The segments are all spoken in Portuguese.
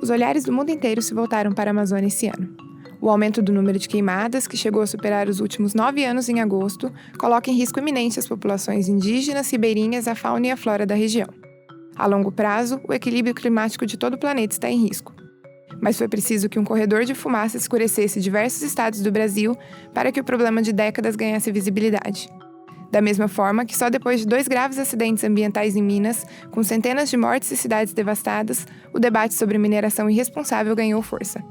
os olhares do mundo inteiro se voltaram para a Amazônia esse ano. O aumento do número de queimadas, que chegou a superar os últimos 9 anos em agosto, coloca em risco iminente as populações indígenas, ribeirinhas, a fauna e a flora da região. A longo prazo, o equilíbrio climático de todo o planeta está em risco. Mas foi preciso que um corredor de fumaça escurecesse diversos estados do Brasil para que o problema de décadas ganhasse visibilidade. Da mesma forma que só depois de 2 graves acidentes ambientais em Minas, com centenas de mortes e cidades devastadas, o debate sobre mineração irresponsável ganhou força.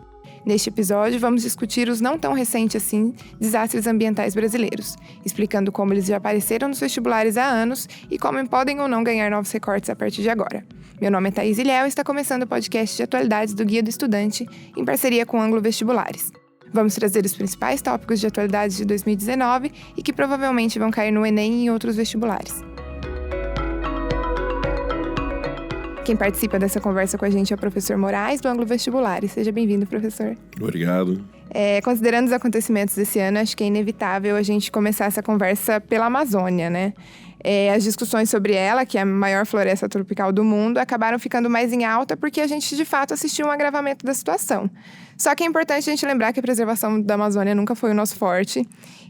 Neste episódio, vamos discutir os não tão recentes assim desastres ambientais brasileiros, explicando como eles já apareceram nos vestibulares há anos e como podem ou não ganhar novos recortes a partir de agora. Meu nome é Thaís Ilhéu e está começando o podcast de atualidades do Guia do Estudante, em parceria com Ângulo Vestibulares. Vamos trazer os principais tópicos de atualidades de 2019 e que provavelmente vão cair no Enem e em outros vestibulares. Quem participa dessa conversa com a gente é o professor Moraes, do Ângulo Vestibulares. Seja bem-vindo, professor. Obrigado. Considerando os acontecimentos desse ano, acho que é inevitável a gente começar essa conversa pela Amazônia, né? As discussões sobre ela, que é a maior floresta tropical do mundo, acabaram ficando mais em alta porque a gente, de fato, assistiu um agravamento da situação. Só que é importante a gente lembrar que a preservação da Amazônia nunca foi o nosso forte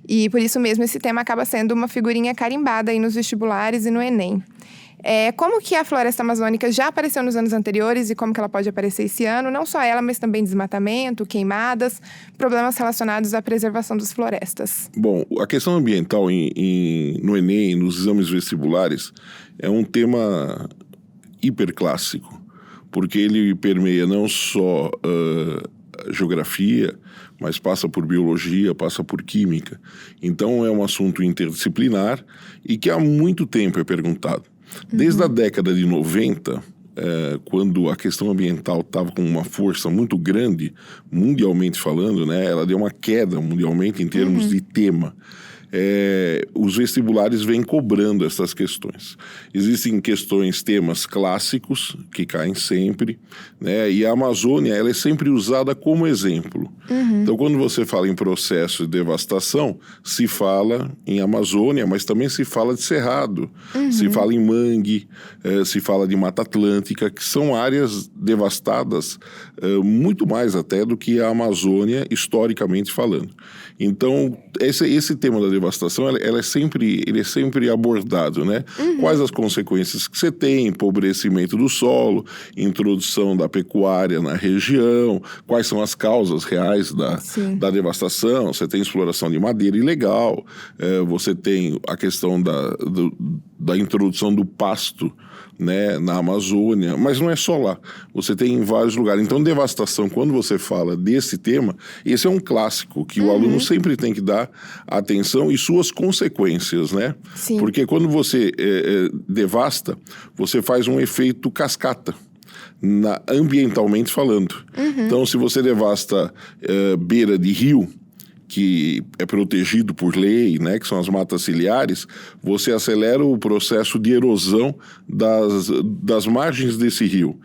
e, por isso mesmo, esse tema acaba sendo uma figurinha carimbada aí nos vestibulares e no Enem. Como que a floresta amazônica já apareceu nos anos anteriores e como que ela pode aparecer esse ano? Não só ela, mas também desmatamento, queimadas, problemas relacionados à preservação das florestas. Bom, a questão ambiental no Enem, nos exames vestibulares, é um tema hiperclássico, porque ele permeia não só geografia, mas passa por biologia, passa por química. Então é um assunto interdisciplinar e que há muito tempo é perguntado. Desde a década de 90, quando a questão ambiental estava com uma força muito grande, mundialmente falando, né, ela deu uma queda mundialmente em termos de tema. Os vestibulares vêm cobrando essas questões. Existem temas clássicos que caem sempre, né? E a Amazônia ela é sempre usada como exemplo. Então, quando você fala em processo de devastação, se fala em Amazônia, mas também se fala de Cerrado, se fala em mangue, se fala de Mata Atlântica, que são áreas devastadas muito mais até do que a Amazônia, historicamente falando. Então, esse tema da devastação, ele é sempre abordado, né? Quais as consequências que você tem, empobrecimento do solo, introdução da pecuária na região, quais são as causas reais da devastação, você tem exploração de madeira ilegal, você tem a questão da introdução do pasto, né, na Amazônia, mas não é só lá, você tem em vários lugares. Então, devastação, quando você fala desse tema, esse é um clássico que o aluno sempre tem que dar atenção e suas consequências, né? Sim. Porque quando você devasta, você faz um efeito cascata. Ambientalmente falando. Então, se você devasta beira de rio, que é protegido por lei, né, que são as matas ciliares, você acelera o processo de erosão das margens desse rio.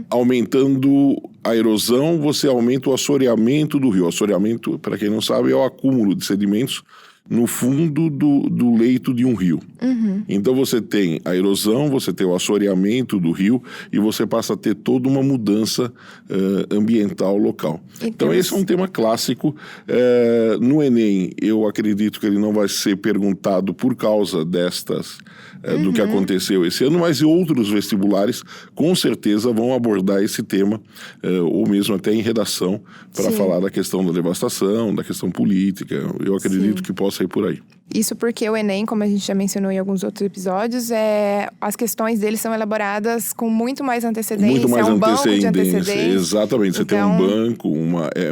Aumentando a erosão, você aumenta o assoreamento do rio. Assoreamento, para quem não sabe, é o acúmulo de sedimentos no fundo do leito de um rio. Então você tem a erosão, você tem o assoreamento do rio e você passa a ter toda uma mudança ambiental local. Então esse é um tema clássico. No Enem, eu acredito que ele não vai ser perguntado por causa do que aconteceu esse ano, mas outros vestibulares com certeza vão abordar esse tema, ou mesmo até em redação, para falar da questão da devastação, da questão política. Eu acredito que possa ir por aí. Isso porque o Enem, como a gente já mencionou em alguns outros episódios, as questões dele são elaboradas com muito mais antecedência. Muito mais banco de antecedência. Exatamente. Você tem um banco,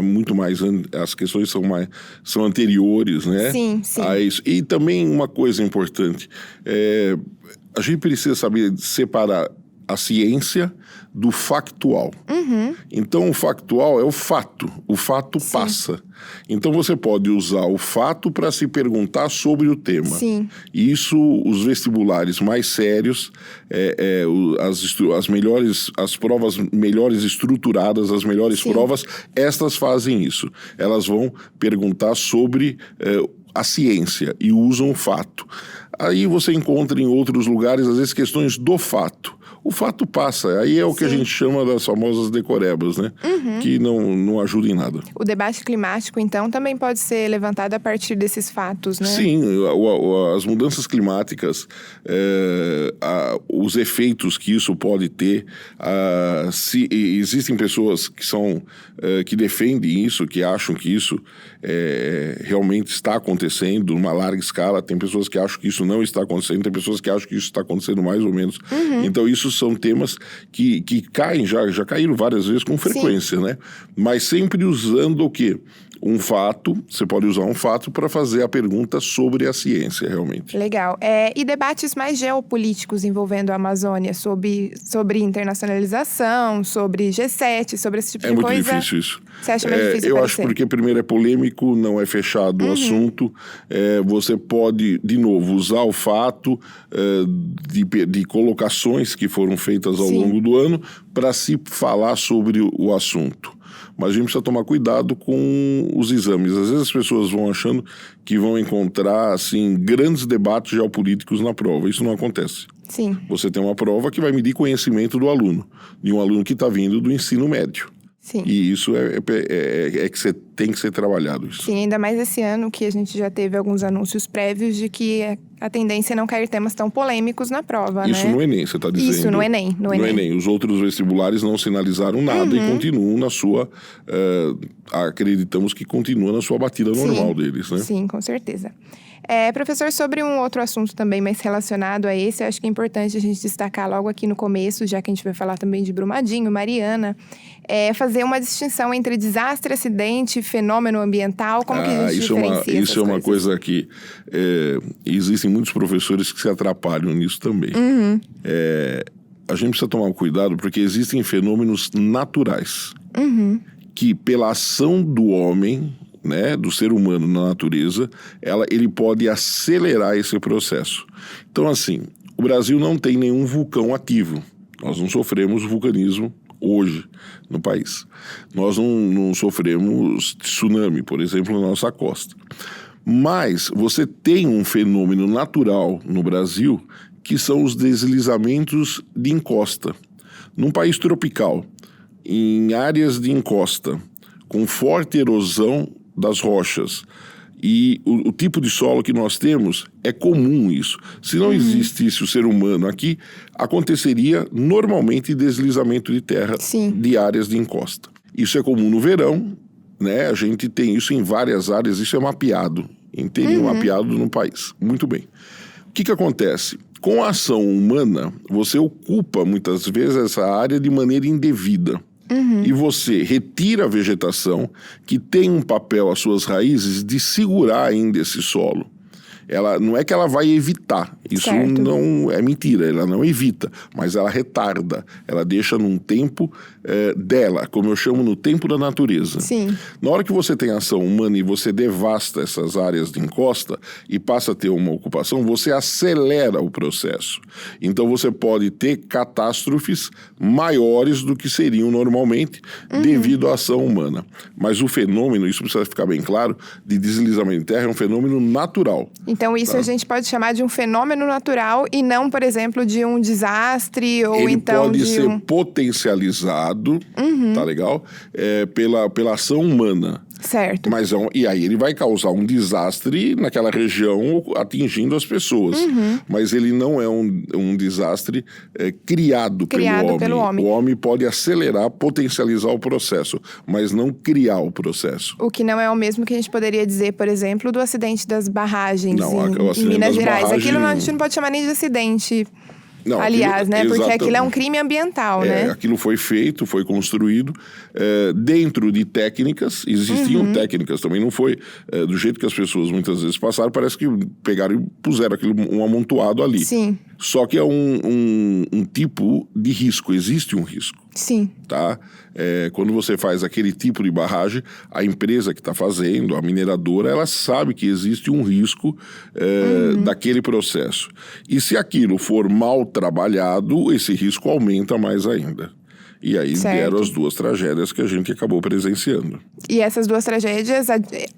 muito mais. As questões são anteriores, né? Sim. A isso. E também uma coisa importante: a gente precisa saber separar a ciência do factual. Então, o factual é o fato passa. Então, você pode usar o fato para se perguntar sobre o tema. Sim. E isso, os vestibulares mais sérios, as provas melhores estruturadas, as melhores provas, estas fazem isso. Elas vão perguntar sobre a ciência e usam o fato. Aí você encontra em outros lugares, às vezes, questões do fato. o fato passa. Aí é o que a gente chama das famosas decorebas, né? Que não ajuda em nada. O debate climático, então, também pode ser levantado a partir desses fatos, né? Sim, as mudanças climáticas, os efeitos que isso pode ter, se existem pessoas que defendem isso, que acham que isso realmente está acontecendo numa larga escala, tem pessoas que acham que isso não está acontecendo, tem pessoas que acham que isso está acontecendo mais ou menos. Então, isso são temas que caem, já caíram várias vezes com frequência, né? Mas sempre usando o quê? Um fato, você pode usar um fato para fazer a pergunta sobre a ciência, realmente. Legal. E debates mais geopolíticos envolvendo a Amazônia, sobre internacionalização, sobre G7, sobre esse tipo de coisa? É muito difícil isso. Você acha mais difícil Eu aparecer? acho porque, primeiro, é polêmico, não é fechado o assunto. Você pode, de novo, usar o fato de colocações que foram feitas ao longo do ano para se falar sobre o assunto. Mas a gente precisa tomar cuidado com os exames. Às vezes as pessoas vão achando que vão encontrar, assim, grandes debates geopolíticos na prova. Isso não acontece. Sim. Você tem uma prova que vai medir conhecimento do aluno, de um aluno que está vindo do ensino médio. Sim. E isso que você tem que ser trabalhado. Isso. Sim, ainda mais esse ano que a gente já teve alguns anúncios prévios de que a tendência é não cair temas tão polêmicos na prova, Isso né? no Enem, você está dizendo. Isso, no Enem. No Enem. Os outros vestibulares não sinalizaram nada e continuam na sua... acreditamos que continua na sua batida normal deles, né? Sim, com certeza. Professor, sobre um outro assunto também mais relacionado a esse, eu acho que é importante a gente destacar logo aqui no começo, já que a gente vai falar também de Brumadinho, Mariana, fazer uma distinção entre desastre, acidente, fenômeno ambiental, como que a gente diferencia isso é uma coisa que existem muitos professores que se atrapalham nisso também. A gente precisa tomar cuidado porque existem fenômenos naturais que, pela ação do homem, né, do ser humano na natureza, ele pode acelerar esse processo. Então, assim, o Brasil não tem nenhum vulcão ativo. Nós não sofremos vulcanismo hoje no país. Nós não sofremos tsunami, por exemplo, na nossa costa. Mas você tem um fenômeno natural no Brasil que são os deslizamentos de encosta. Num país tropical, em áreas de encosta, com forte erosão das rochas, e o tipo de solo que nós temos, é comum isso. Se não existisse o ser humano aqui, aconteceria normalmente deslizamento de terra de áreas de encosta. Isso é comum no verão, né? A gente tem isso em várias áreas, isso é mapeado, inteirinho mapeado no país. Muito bem. O que acontece? Com a ação humana, você ocupa muitas vezes essa área de maneira indevida. E você retira a vegetação que tem um papel, as suas raízes, de segurar ainda esse solo. Não é que ela vai evitar, isso não é mentira, ela não evita, mas ela retarda, ela deixa num tempo dela, como eu chamo, no tempo da natureza. Sim. Na hora que você tem ação humana e você devasta essas áreas de encosta e passa a ter uma ocupação, você acelera o processo. Então você pode ter catástrofes maiores do que seriam normalmente devido à ação humana. Mas o fenômeno, isso precisa ficar bem claro, de deslizamento de terra é um fenômeno natural. Então, isso a gente pode chamar de um fenômeno natural e não, por exemplo, de um desastre ou Ele então pode de ser potencializado, tá legal? Pela ação humana. Certo. E aí ele vai causar um desastre naquela região, atingindo as pessoas. Mas ele não é um desastre criado pelo homem. O homem pode acelerar, potencializar o processo, mas não criar o processo. O que não é o mesmo que a gente poderia dizer, por exemplo, do acidente das barragens em das Minas Gerais. barragens... Aquilo a gente não pode chamar nem de acidente. Não, aliás, né? Porque aquilo é um crime ambiental, né? Aquilo foi feito, foi construído dentro de técnicas, existiam técnicas também, não foi do jeito que as pessoas muitas vezes passaram, parece que pegaram e puseram aquilo, um amontoado ali. Sim. Só que é um tipo de risco, existe um risco. Sim. Tá? Quando você faz aquele tipo de barragem, a empresa que está fazendo, a mineradora, ela sabe que existe um risco daquele processo. E se aquilo for mal trabalhado, esse risco aumenta mais ainda. E aí Certo. deram as 2 tragédias que a gente acabou presenciando. E essas 2 tragédias,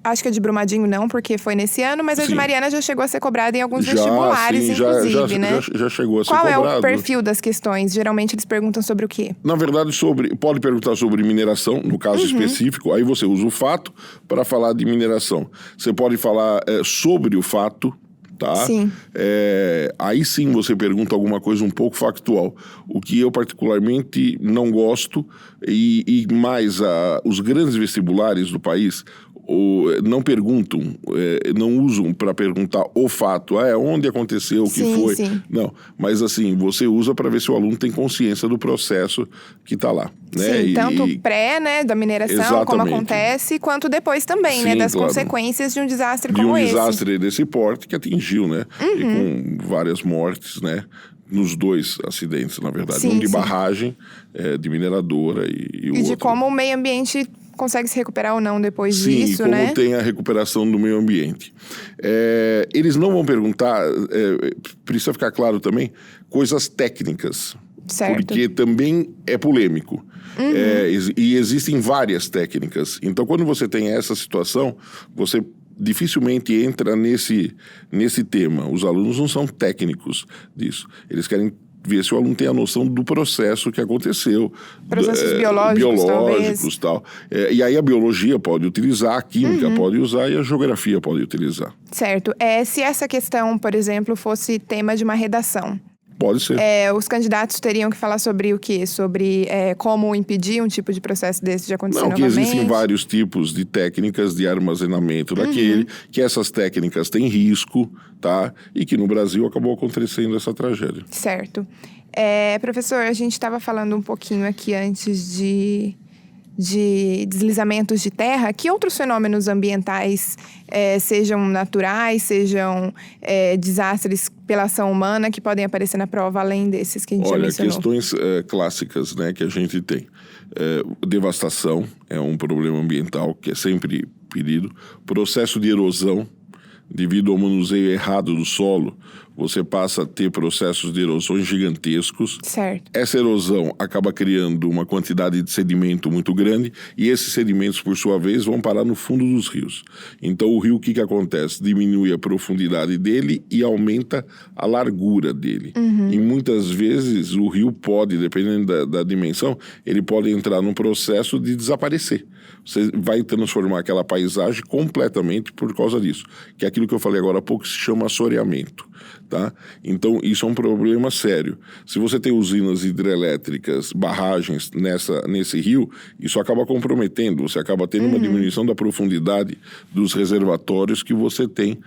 acho que a de Brumadinho não, porque foi nesse ano, mas a de Sim. Mariana já chegou a ser cobrada em alguns vestibulares, sim, inclusive, né? Já chegou a ser Qual cobrado. é o perfil das questões? Geralmente eles perguntam sobre o quê? Na verdade, pode perguntar sobre mineração, no caso específico, aí você usa o fato para falar de mineração. Você pode falar sobre o fato, tá? Sim. Aí sim você pergunta alguma coisa um pouco factual. O que eu particularmente não gosto, e mais os grandes vestibulares do país não perguntam, não usam para perguntar o fato, onde aconteceu, o que Sim, foi. sim. Não, mas assim, você usa para ver se o aluno tem consciência do processo que está lá. Né? Sim, tanto pré, né, da mineração, como Exatamente. acontece, quanto depois também, né, Sim, das claro. consequências de um desastre De como um esse. desastre desse porte que atingiu, né? E com várias mortes, né? Nos 2 acidentes, na verdade. Sim, Um de sim. barragem, de mineradora e o E outro. de como o meio ambiente consegue se recuperar ou não depois Sim, disso, como né? tem a recuperação do meio ambiente. Eles não vão perguntar, precisa ficar claro também, coisas técnicas. Certo. Porque também é polêmico. E existem várias técnicas. Então, quando você tem essa situação, você dificilmente entra nesse tema. Os alunos não são técnicos disso. Eles querem ver se o aluno tem a noção do processo que aconteceu. Processos biológicos, talvez. Tal. E aí a biologia pode utilizar, a química pode usar e a geografia pode utilizar. Certo. Se essa questão, por exemplo, fosse tema de uma redação, Pode ser. os candidatos teriam que falar sobre o quê? Sobre como impedir um tipo de processo desse de acontecer Não, que novamente? existem vários tipos de técnicas de armazenamento daquele, que essas técnicas têm risco, tá? E que no Brasil acabou acontecendo essa tragédia. Certo. Professor, a gente estava falando um pouquinho aqui antes de deslizamentos de terra. Que outros fenômenos ambientais, sejam naturais, sejam desastres pela ação humana, que podem aparecer na prova, além desses que a gente já mencionou? Questões clássicas, né, que a gente tem. Devastação é um problema ambiental que é sempre pedido. Processo de erosão, devido ao manuseio errado do solo, você passa a ter processos de erosões gigantescos. Certo. Essa erosão acaba criando uma quantidade de sedimento muito grande e esses sedimentos, por sua vez, vão parar no fundo dos rios. Então, o rio, o que acontece? Diminui a profundidade dele e aumenta a largura dele. E muitas vezes o rio pode, dependendo da dimensão, ele pode entrar num processo de desaparecer. Você vai transformar aquela paisagem completamente por causa disso. Que é aquilo que eu falei agora há pouco, que se chama assoreamento. Tá? Então, isso é um problema sério. Se você tem usinas hidrelétricas, barragens nesse rio, isso acaba comprometendo, você acaba tendo uma diminuição da profundidade dos reservatórios que você tem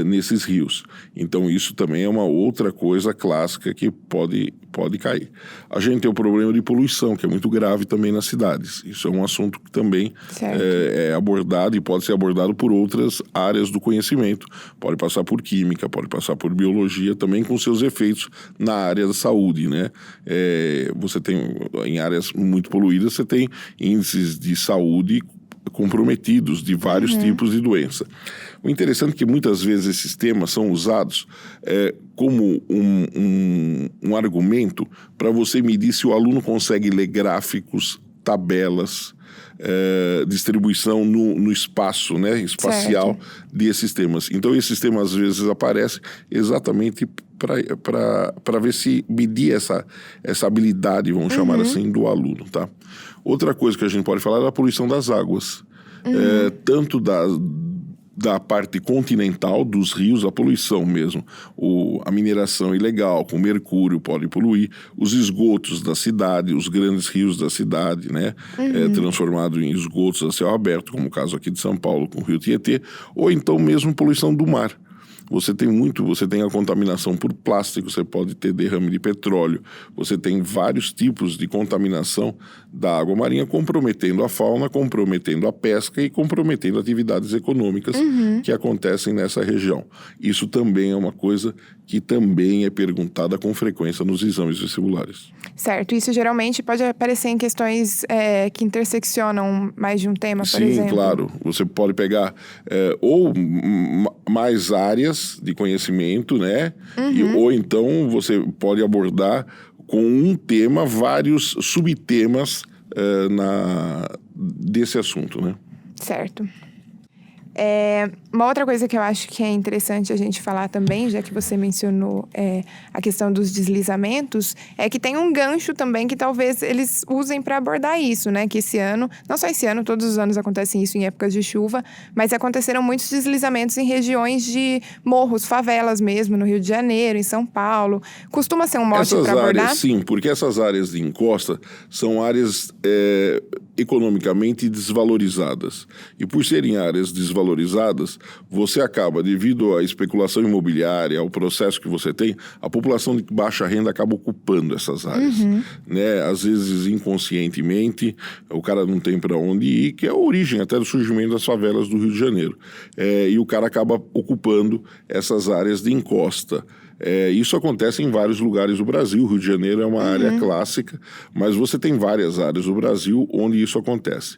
nesses rios. Então, isso também é uma outra coisa clássica que pode cair. A gente tem o problema de poluição, que é muito grave também nas cidades. Isso é um assunto que também é abordado e pode ser abordado por outras áreas do conhecimento. Pode passar por química, pode passar por biologia, também com seus efeitos na área da saúde, né? Você tem, em áreas muito poluídas, você tem índices de saúde comprometidos de vários tipos de doença. O interessante é que muitas vezes esses temas são usados como um argumento para você medir se o aluno consegue ler gráficos, tabelas, distribuição no espaço, né, espacial desses temas. Então, esses temas às vezes aparecem exatamente para ver se medir essa habilidade, vamos chamar assim, do aluno, tá? Outra coisa que a gente pode falar é a poluição das águas. Tanto da parte continental dos rios, a poluição mesmo. A mineração ilegal, com mercúrio pode poluir. Os esgotos da cidade, os grandes rios da cidade, né? Transformado em esgotos a céu aberto, como o caso aqui de São Paulo com o Rio Tietê. Ou então mesmo poluição do mar. Você tem a contaminação por plástico, você pode ter derrame de petróleo, você tem vários tipos de contaminação da água marinha, comprometendo a fauna, comprometendo a pesca e comprometendo atividades econômicas que acontecem nessa região. Isso também é uma coisa que também é perguntada com frequência nos exames vestibulares. Certo. Isso geralmente pode aparecer em questões que interseccionam mais de um tema, por exemplo. Sim, claro. Você pode pegar ou mais áreas de conhecimento, né? Ou então você pode abordar com um tema, vários subtemas desse assunto, né? Certo. Uma outra coisa que eu acho que é interessante a gente falar também, já que você mencionou a questão dos deslizamentos, é que tem um gancho também que talvez eles usem para abordar isso, né? Que esse ano, não só esse ano, todos os anos acontece isso em épocas de chuva, mas aconteceram muitos deslizamentos em regiões de morros, favelas mesmo, no Rio de Janeiro, em São Paulo. Costuma ser um mote para abordar? Áreas, sim, porque essas áreas de encosta são áreas economicamente desvalorizadas. E por serem áreas desvalorizadas, você acaba, devido à especulação imobiliária, ao processo que você tem, a população de baixa renda acaba ocupando essas áreas. Né? Às vezes, inconscientemente, o cara não tem para onde ir, que é a origem até do surgimento das favelas do Rio de Janeiro. E o cara acaba ocupando essas áreas de encosta. Isso acontece em vários lugares do Brasil. O Rio de Janeiro é uma área clássica, mas você tem várias áreas do Brasil onde isso acontece.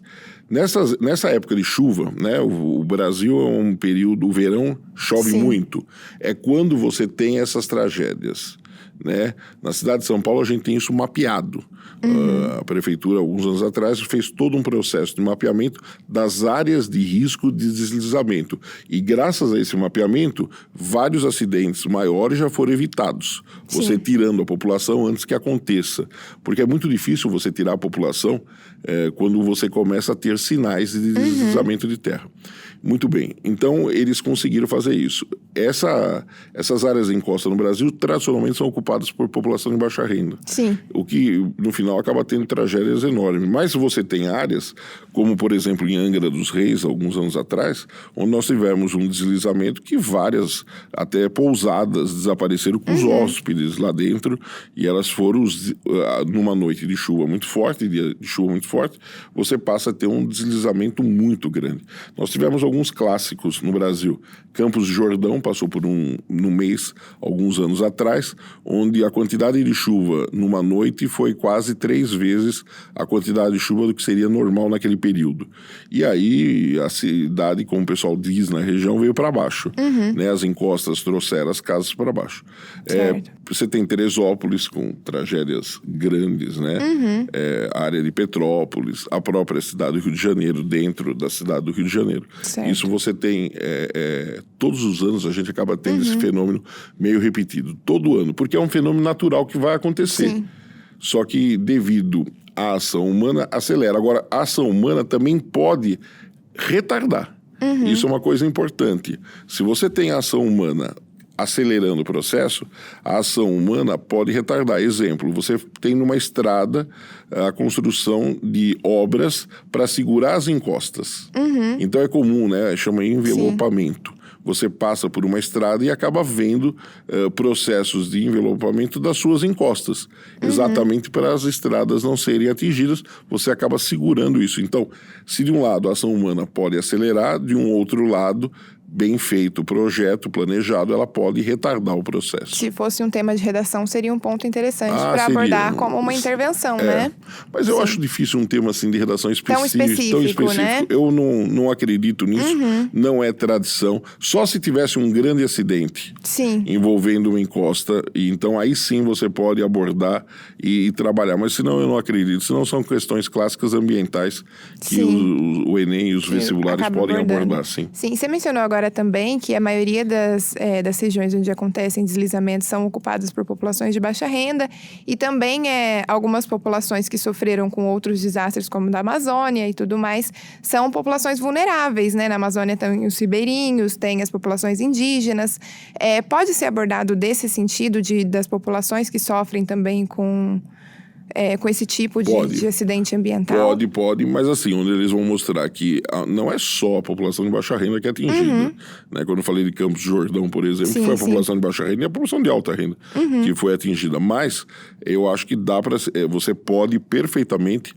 Nessa época de chuva, né, o Brasil é um período, o verão chove muito. É quando você tem essas tragédias. Né? Na cidade de São Paulo a gente tem isso mapeado. A prefeitura, alguns anos atrás, fez todo um processo de mapeamento das áreas de risco de deslizamento. E graças a esse mapeamento, vários acidentes maiores já foram evitados. Você tirando a população antes que aconteça. Porque é muito difícil você tirar a população quando você começa a ter sinais de deslizamento de terra. Muito bem. Então, eles conseguiram fazer isso. Essas áreas de encosta no Brasil, tradicionalmente, são ocupadas por população de baixa renda. Sim. O que, no final, acaba tendo tragédias enormes. Mas você tem áreas, como, por exemplo, em Angra dos Reis, alguns anos atrás, onde nós tivemos um deslizamento que várias, até pousadas, desapareceram com os hóspedes lá dentro, e elas foram, numa noite de chuva muito forte, dia de chuva muito forte, você passa a ter um deslizamento muito grande. Nós tivemos alguns clássicos no Brasil. Campos de Jordão passou por num mês, alguns anos atrás, onde a quantidade de chuva numa noite foi quase 3 vezes a quantidade de chuva do que seria normal naquele período. E aí a cidade, como o pessoal diz na região, veio para baixo. Né? As encostas trouxeram as casas para baixo. Você tem Teresópolis com tragédias grandes, né? A área de Petrópolis, a própria cidade do Rio de Janeiro, dentro da cidade do Rio de Janeiro. Certo. Isso você tem, todos os anos a gente acaba tendo esse fenômeno meio repetido, todo ano, porque é um fenômeno natural que vai acontecer. Sim. Só que devido à ação humana, acelera. Agora, a ação humana também pode retardar. Isso é uma coisa importante. Se você tem a ação humana acelerando o processo, a ação humana pode retardar. Exemplo, você tem numa estrada a construção de obras para segurar as encostas. Então é comum, né? Chama envelopamento. Você passa por uma estrada e acaba vendo processos de envelopamento das suas encostas. Exatamente para as estradas não serem atingidas, você acaba segurando isso. Então, se de um lado a ação humana pode acelerar, de um outro lado, bem feito o projeto, planejado, ela pode retardar o processo. Se fosse um tema de redação, seria um ponto interessante para abordar como uma intervenção, né? Mas eu acho difícil um tema assim de redação tão específico. Né? Eu não acredito nisso, não é tradição. Só se tivesse um grande acidente envolvendo uma encosta, e então aí sim você pode abordar e trabalhar. Mas senão eu não acredito. Senão são questões clássicas ambientais que o Enem e os vestibulares podem abordar, sim. Sim, você mencionou agora também que a maioria das regiões onde acontecem deslizamentos são ocupadas por populações de baixa renda e também algumas populações que sofreram com outros desastres, como da Amazônia e tudo mais, são populações vulneráveis, né? Na Amazônia tem os ribeirinhos, tem as populações indígenas. Pode ser abordado desse sentido das populações que sofrem também com esse tipo de acidente ambiental? Pode, mas assim, onde eles vão mostrar que não é só a população de baixa renda que é atingida. Né? Quando eu falei de Campos de Jordão, por exemplo, que foi a população de baixa renda e a população de alta renda que foi atingida. Mas eu acho que você pode perfeitamente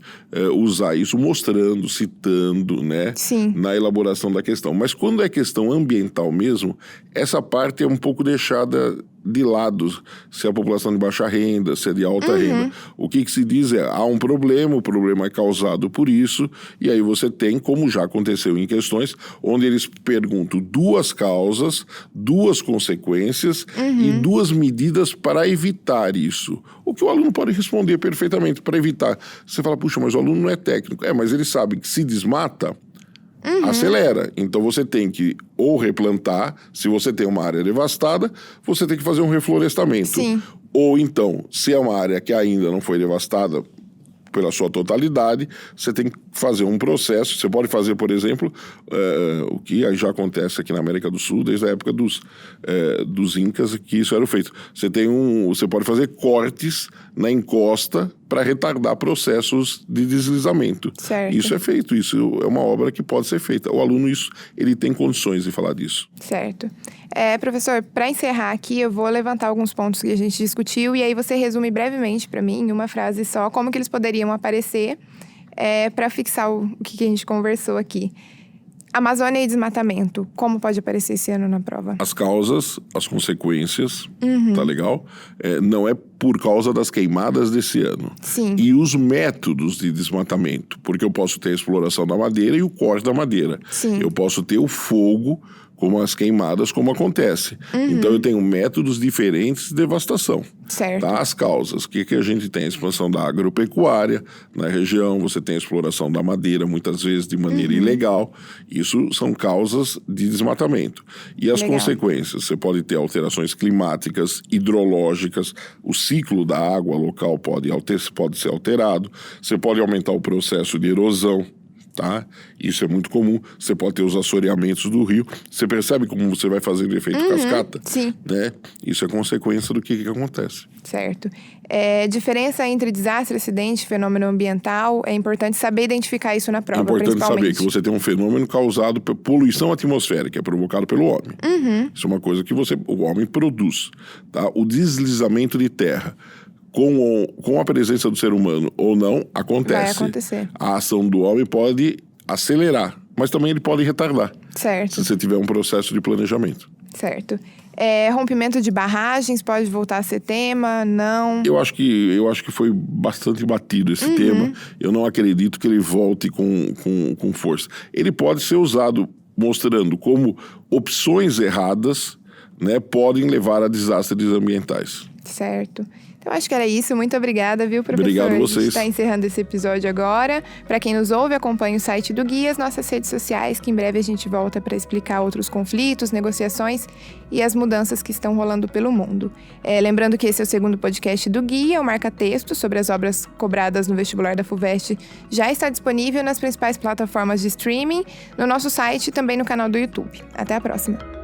usar isso mostrando, citando, né? Na elaboração da questão. Mas quando é questão ambiental mesmo, essa parte é um pouco deixada de lado se é a população de baixa renda, se é de alta renda. O que se diz é, há um problema, o problema é causado por isso, e aí você tem, como já aconteceu em questões, onde eles perguntam 2 causas, 2 consequências e 2 medidas para evitar isso. O que o aluno pode responder perfeitamente para evitar. Você fala, puxa, mas o aluno não é técnico. Mas ele sabe que se desmata, acelera. Então você tem que ou replantar, se você tem uma área devastada, você tem que fazer um reflorestamento. Sim. Ou então, se é uma área que ainda não foi devastada pela sua totalidade, você tem que fazer um processo. Você pode fazer, por exemplo, o que já acontece aqui na América do Sul, desde a época dos Incas, que isso era feito. Você pode fazer cortes na encosta para retardar processos de deslizamento. Certo. Isso é feito, isso é uma obra que pode ser feita. O aluno, ele tem condições de falar disso. Certo. Professor, para encerrar aqui, eu vou levantar alguns pontos que a gente discutiu e aí você resume brevemente para mim, em uma frase só, como que eles poderiam aparecer para fixar o que a gente conversou aqui. Amazônia e desmatamento, como pode aparecer esse ano na prova? As causas, as consequências, tá legal? Não é por causa das queimadas desse ano. Sim. E os métodos de desmatamento, porque eu posso ter a exploração da madeira e o corte da madeira. Sim. Eu posso ter o fogo, como as queimadas, como acontece. Então, eu tenho métodos diferentes de devastação. Certo. Tá? As causas. O que a gente tem? A expansão da agropecuária na região, você tem a exploração da madeira, muitas vezes de maneira ilegal. Isso são causas de desmatamento. E as consequências? Você pode ter alterações climáticas, hidrológicas, o ciclo da água local pode ser alterado, você pode aumentar o processo de erosão. Tá? Isso é muito comum. Você pode ter os assoreamentos do rio. Você percebe como você vai fazer o efeito cascata? Sim. Né? Isso é consequência do que acontece. Certo. Diferença entre desastre, acidente, fenômeno ambiental, é importante saber identificar isso na prova, É importante principalmente. saber que você tem um fenômeno causado por poluição atmosférica, é provocado pelo homem. Isso é uma coisa que o homem produz. Tá? O deslizamento de terra, com a presença do ser humano ou não, acontece. Vai acontecer. A ação do homem pode acelerar, mas também ele pode retardar. Certo. Se você tiver um processo de planejamento. Certo. Rompimento de barragens pode voltar a ser tema? Não? Eu acho que foi bastante batido esse tema. Eu não acredito que ele volte com força. Ele pode ser usado mostrando como opções erradas, né, podem levar a desastres ambientais. Certo. Então, acho que era isso. Muito obrigada, viu, professor? Obrigado a A vocês. gente está encerrando esse episódio agora. Para quem nos ouve, acompanhe o site do Guia, as nossas redes sociais, que em breve a gente volta para explicar outros conflitos, negociações e as mudanças que estão rolando pelo mundo. Lembrando que esse é o segundo podcast do Guia, o Marca Texto, sobre as obras cobradas no vestibular da FUVEST, já está disponível nas principais plataformas de streaming, no nosso site e também no canal do YouTube. Até a próxima!